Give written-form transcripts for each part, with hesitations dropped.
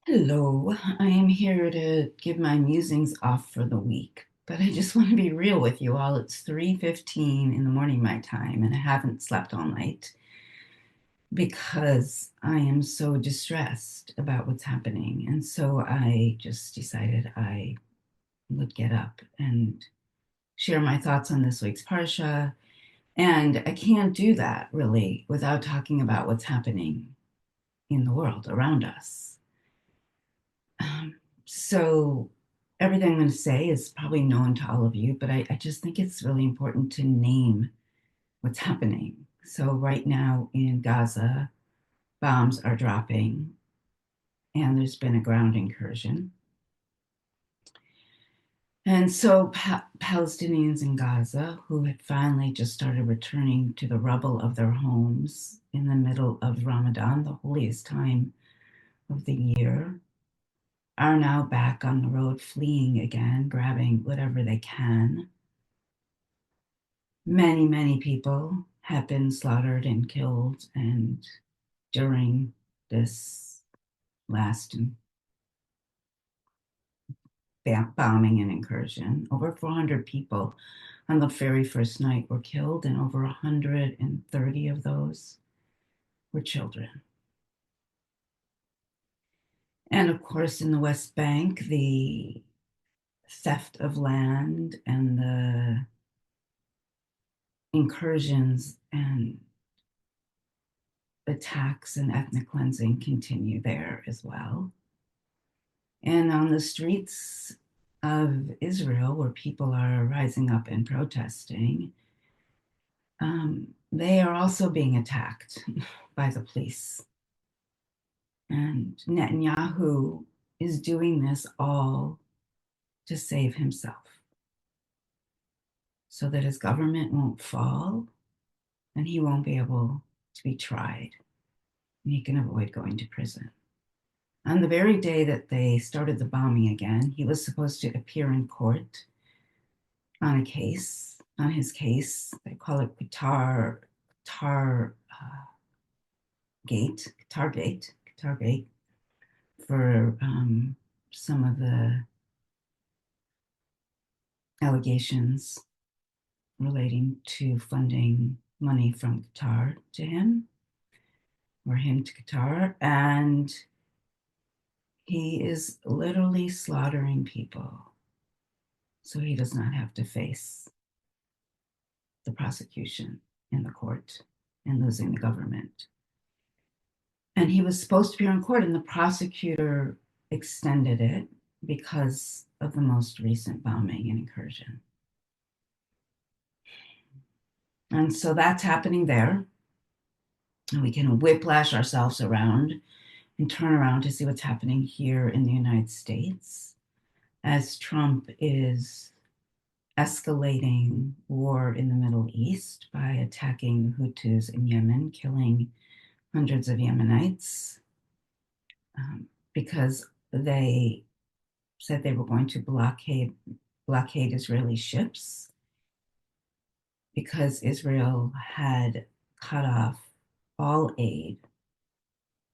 Hello, I am here to give my musings off for the week, but I just want to be real with you all. It's 3:15 in the morning my time, and I haven't slept all night because I am so distressed about what's happening. And so I just decided I would get up and share my thoughts on this week's Parsha. And I can't do that really without talking about what's happening in the world around us. So everything I'm going to say is probably known to all of you, but I just think it's really important to name what's happening. So right now in Gaza, bombs are dropping, and there's been a ground incursion. And so Palestinians in Gaza, who had finally just started returning to the rubble of their homes in the middle of Ramadan, the holiest time of the year, are now back on the road fleeing again, grabbing whatever they can. Many, many people have been slaughtered and killed, and during this last bombing and incursion, over 400 people on the very first night were killed, and over 130 of those were children. And of course, in the West Bank, the theft of land and the incursions and attacks and ethnic cleansing continue there as well. And on the streets of Israel, where people are rising up and protesting, they are also being attacked by the police. And Netanyahu is doing this all to save himself so that his government won't fall and he won't be able to be tried and he can avoid going to prison. On the very day that they started the bombing again, he was supposed to appear in court on his case. They call it Qatar Gate, for some of the allegations relating to funding money from Qatar to him, or him to Qatar. And he is literally slaughtering people so he does not have to face the prosecution in the court and losing the government. And he was supposed to appear in court, and the prosecutor extended it because of the most recent bombing and incursion. And so that's happening there. And we can whiplash ourselves around and turn around to see what's happening here in the United States as Trump is escalating war in the Middle East by attacking the Hutus in Yemen, killing hundreds of Yemenites, because they said they were going to blockade Israeli ships because Israel had cut off all aid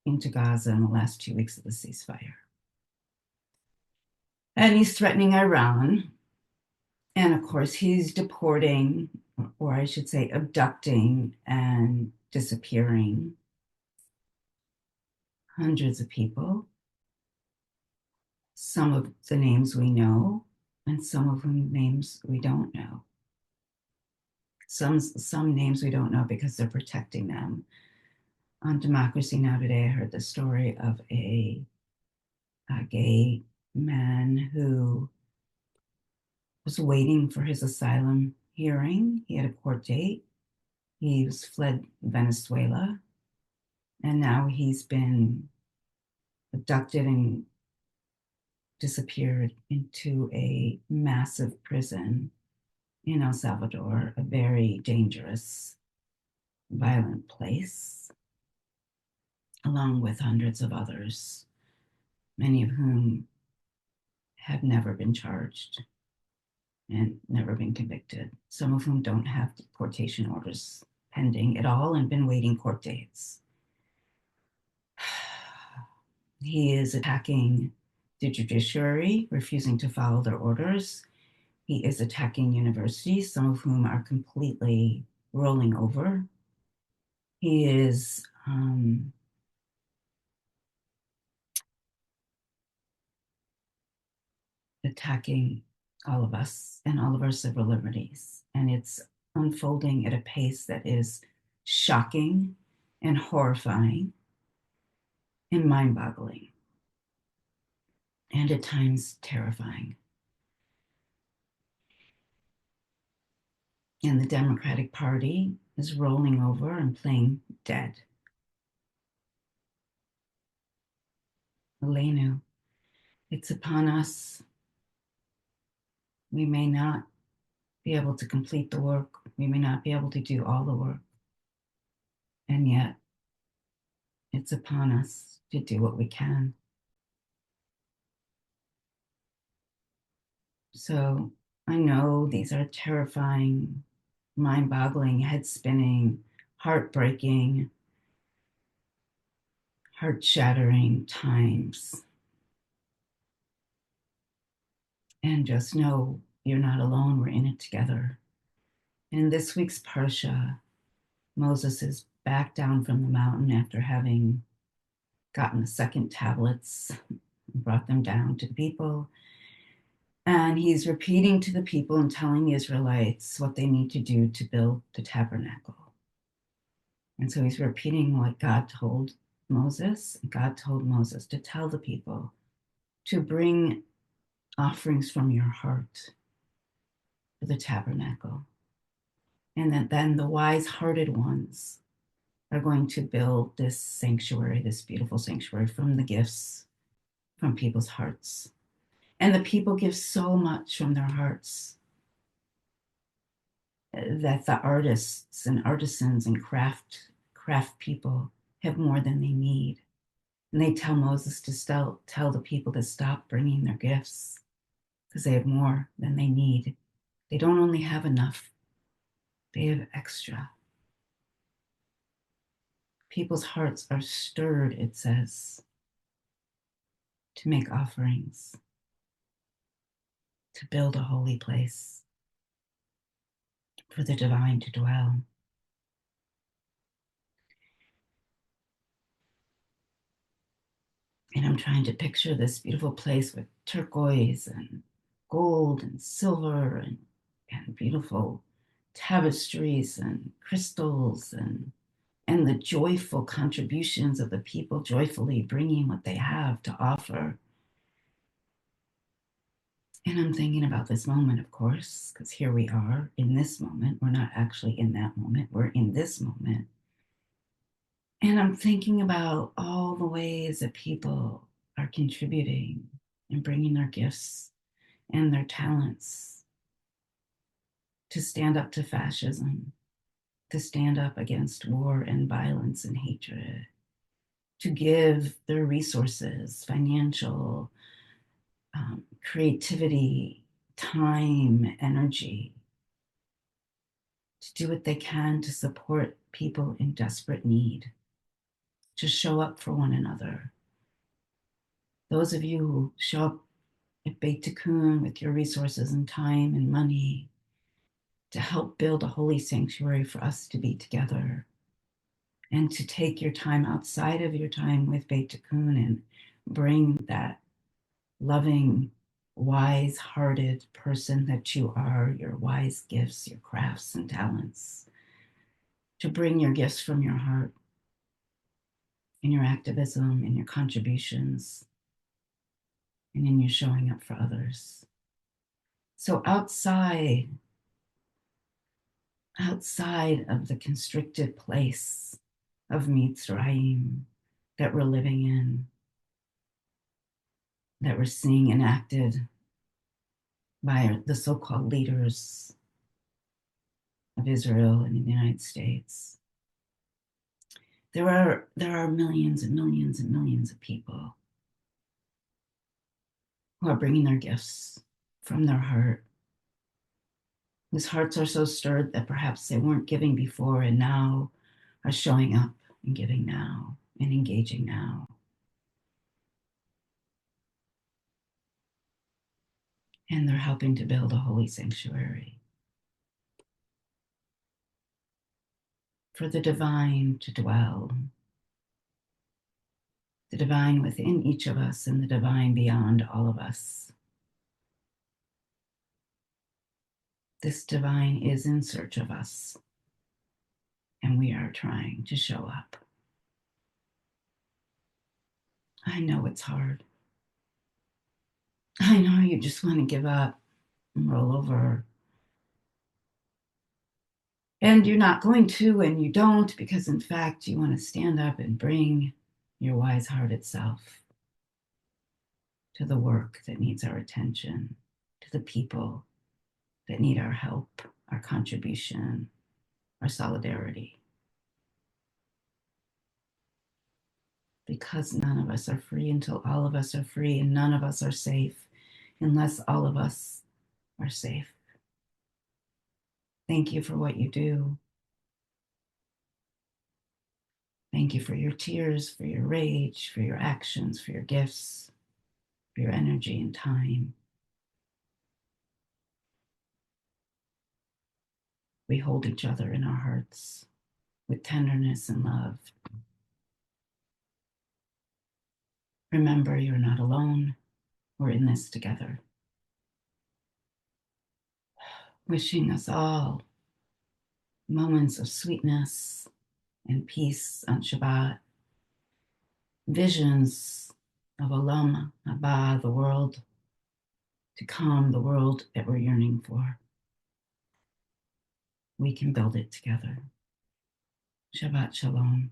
into Gaza in the last 2 weeks of the ceasefire. And he's threatening Iran. And of course, he's deporting, or I should say, abducting and disappearing hundreds of people, some of the names we know, and some of whom names we don't know. Some names we don't know because they're protecting them. On Democracy Now! Today, I heard the story of a gay man who was waiting for his asylum hearing. He had a court date. He was fled Venezuela, and now he's been abducted and disappeared into a massive prison in El Salvador, a very dangerous, violent place, along with hundreds of others, many of whom have never been charged and never been convicted, some of whom don't have deportation orders pending at all and been waiting court dates. He is attacking the judiciary, refusing to follow their orders. He is attacking universities, some of whom are completely rolling over. He is attacking all of us and all of our civil liberties. And it's unfolding at a pace that is shocking and horrifying and mind boggling, and at times terrifying. And the Democratic Party is rolling over and playing dead. Elenu, it's upon us. We may not be able to complete the work. We may not be able to do all the work. And yet, it's upon us to do what we can. So I know these are terrifying, mind boggling, head spinning, heartbreaking, heart shattering times. And just know you're not alone. We're in it together. In this week's Parsha, Moses is back down from the mountain after having gotten the second tablets and brought them down to the people. And he's repeating to the people and telling the Israelites what they need to do to build the tabernacle. And so he's repeating what God told Moses. God told Moses to tell the people to bring offerings from your heart for the tabernacle. And that then the wise-hearted ones are going to build this sanctuary, this beautiful sanctuary from the gifts from people's hearts. And the people give so much from their hearts that the artists and artisans and craft people have more than they need. And they tell Moses to tell the people to stop bringing their gifts because they have more than they need. They don't only have enough, they have extra. People's hearts are stirred, it says, to make offerings, to build a holy place for the divine to dwell. And I'm trying to picture this beautiful place with turquoise and gold and silver and beautiful tapestries and crystals and the joyful contributions of the people joyfully bringing what they have to offer. And I'm thinking about this moment, of course, because here we are in this moment. We're not actually in that moment. We're in this moment. And I'm thinking about all the ways that people are contributing and bringing their gifts and their talents to stand up to fascism, to stand up against war and violence and hatred, to give their resources, financial, creativity, time, energy, to do what they can to support people in desperate need, to show up for one another. Those of you who show up at Beit Tikkun with your resources and time and money to help build a holy sanctuary for us to be together, and to take your time outside of your time with Beit Tikkun and bring that loving, wise-hearted person that you are, your wise gifts, your crafts and talents, to bring your gifts from your heart in your activism, in your contributions, and in your showing up for others. So outside of the constricted place of Mitzrayim that we're living in, that we're seeing enacted by the so-called leaders of Israel and the United States, there are millions and millions and millions of people who are bringing their gifts from their heart, whose hearts are so stirred that perhaps they weren't giving before and now are showing up and giving now and engaging now. And they're helping to build a holy sanctuary for the divine to dwell, the divine within each of us and the divine beyond all of us. This divine is in search of us, and we are trying to show up. I know it's hard. I know you just want to give up and roll over. And you're not going to, and you don't, because in fact, you want to stand up and bring your wise hearted self to the work that needs our attention, to the people that need our help, our contribution, our solidarity. Because none of us are free until all of us are free, and none of us are safe unless all of us are safe. Thank you for what you do. Thank you for your tears, for your rage, for your actions, for your gifts, for your energy and time. We hold each other in our hearts with tenderness and love. Remember, you're not alone. We're in this together. Wishing us all moments of sweetness and peace on Shabbat, visions of Olam Haba, the world to come, the world that we're yearning for. We can build it together. Shabbat Shalom.